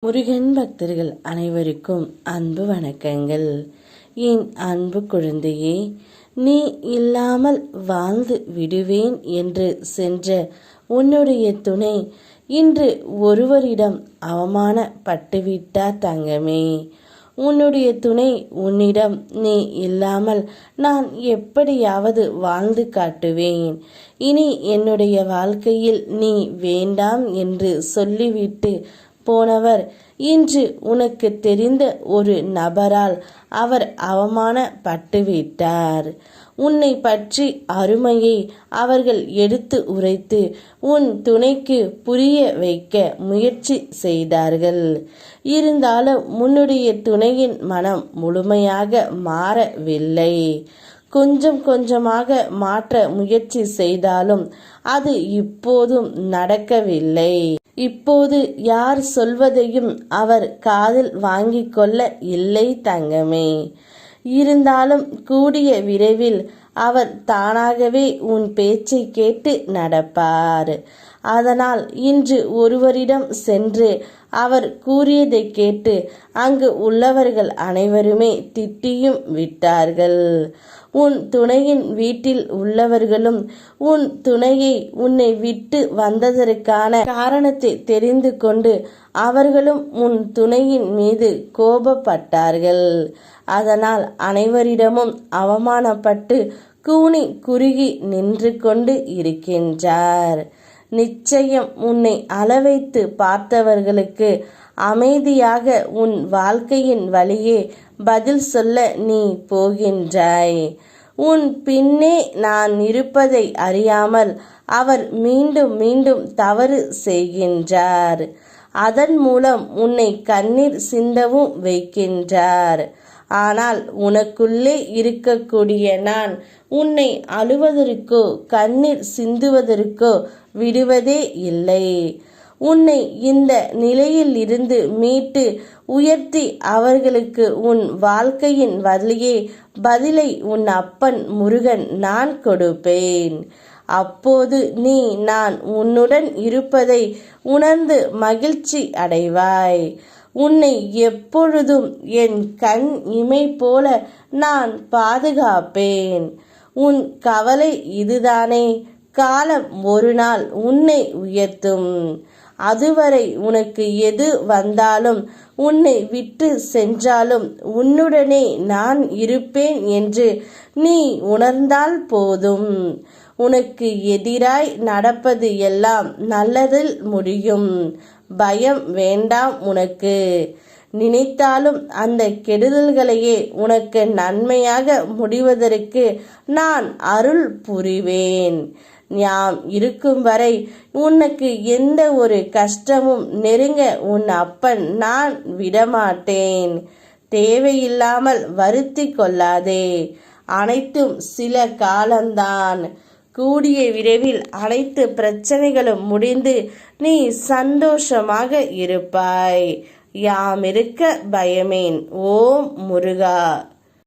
முருகன் பக்தர்கள் அனைவருக்கும் அன்பு வணக்கங்கள். என் அன்பு குழந்தையே, நீ இல்லாமல் வாழ்ந்து விடுவேன் என்று சென்ற உன்னுடைய துணை இன்று ஒருவரிடம் அவமானப்பட்டுவிட்டார் தங்கமே. உன்னுடைய துணை உன்னிடம் நீ இல்லாமல் நான் எப்படியாவது வாழ்ந்து காட்டுவேன், இனி என்னுடைய வாழ்க்கையில் நீ வேண்டாம் என்று சொல்லிவிட்டு போனவர் இன்று உனக்கு தெரிந்த ஒரு நபரால் அவர் அவமானப்பட்டுவிட்டார். உன்னை பற்றி அருமையை அவர்கள் எடுத்து உரைத்து உன் துணைக்கு புரிய வைக்க முயற்சி செய்தார்கள். இருந்தாலும் உன்னுடைய துணையின் மனம் முழுமையாக மாறவில்லை. கொஞ்சம் கொஞ்சமாக மாற்ற முயற்சி செய்தாலும் அது இப்போதும் நடக்கவில்லை. இப்போது யார் சொல்வதையும் அவர் காதில் வாங்கிக் கொள்ள இல்லை தங்கமே. இருந்தாலும் கூடிய விரைவில் அவர் தானாகவே உன் பேச்சை கேட்டு நடப்பார். அதனால் இன்று ஒருவரிடம் சென்று அவர் கூறியதை கேட்டு அங்கு உள்ளவர்கள் அனைவருமே திட்டியும் விட்டார்கள். உன் துணையின் வீட்டில் உள்ளவர்களும் உன் துணையை உன்னை விட்டு வந்ததற்கான காரணத்தை தெரிந்து கொண்டு அவர்களும் உன் துணையின் மீது கோபப்பட்டார்கள். அதனால் அனைவரிடமும் அவமானப்பட்டு கூனி குறுகி நின்று கொண்டு இருக்கின்றார். நிச்சயம் உன்னை அளவைத்து பார்த்தவர்களுக்கு அமைதியாக உன் வாழ்க்கையின் வழியே பதில் சொல்ல நீ போகின்றாய். உன் பின்னே நான் இருப்பதை அறியாமல் அவர் மீண்டும் மீண்டும் தவறு செய்கின்றார். அதன் மூலம் உன்னை கண்ணீர் சிந்தவும் வைக்கின்றார். ஆனால் உனக்குள்ளே இருக்கக்கூடிய நான் உன்னை அழுவதற்கோ கண்ணீர் சிந்துவதற்கோ விடுவதே இல்லை. உன்னை இந்த நிலையில் இருந்து மீட்டு உயர்த்தி அவர்களுக்கு உன் வாழ்க்கையின் வழியே பதிலை உன் அப்பன் முருகன் நான் கொடுப்பேன். அப்போது நீ நான் உன்னுடன் இருப்பதை உணர்ந்து மகிழ்ச்சி அடைவாய். உன்னை எப்பொழுதும் என் கண் இமை போல நான் பாதுகாப்பேன். உன் கவலை இதுதானே? காலம் ஒரு நாள் உன்னை உயர்த்தும். அதுவரை உனக்கு எது வந்தாலும் உன்னை விட்டு சென்றாலும் உன்னுடனே நான் இருப்பேன் என்று நீ உணர்ந்தால் போதும். உனக்கு எதிராய் நடப்பது எல்லாம் நல்லதில் முடியும். பயம் வேண்டாம் உனக்கு. நினைத்தாலும் அந்த கெடுதல்களையே உனக்கு நன்மையாக முடிவதற்கு நான் அருள் புரிவேன். யாம் இருக்கும் வரை உனக்கு எந்த ஒரு கஷ்டமும் நெருங்க உன் அப்பன் நான் விடமாட்டேன். தேவையில்லாமல் வருத்தி கொள்ளாதே. அனைத்தும் சில காலம்தான். கூடிய விரைவில் அனைத்து பிரச்சனைகளும் முடிந்து நீ சந்தோஷமாக இருப்பாய். யாம் இருக்க பயமேன். ஓம் முருகா.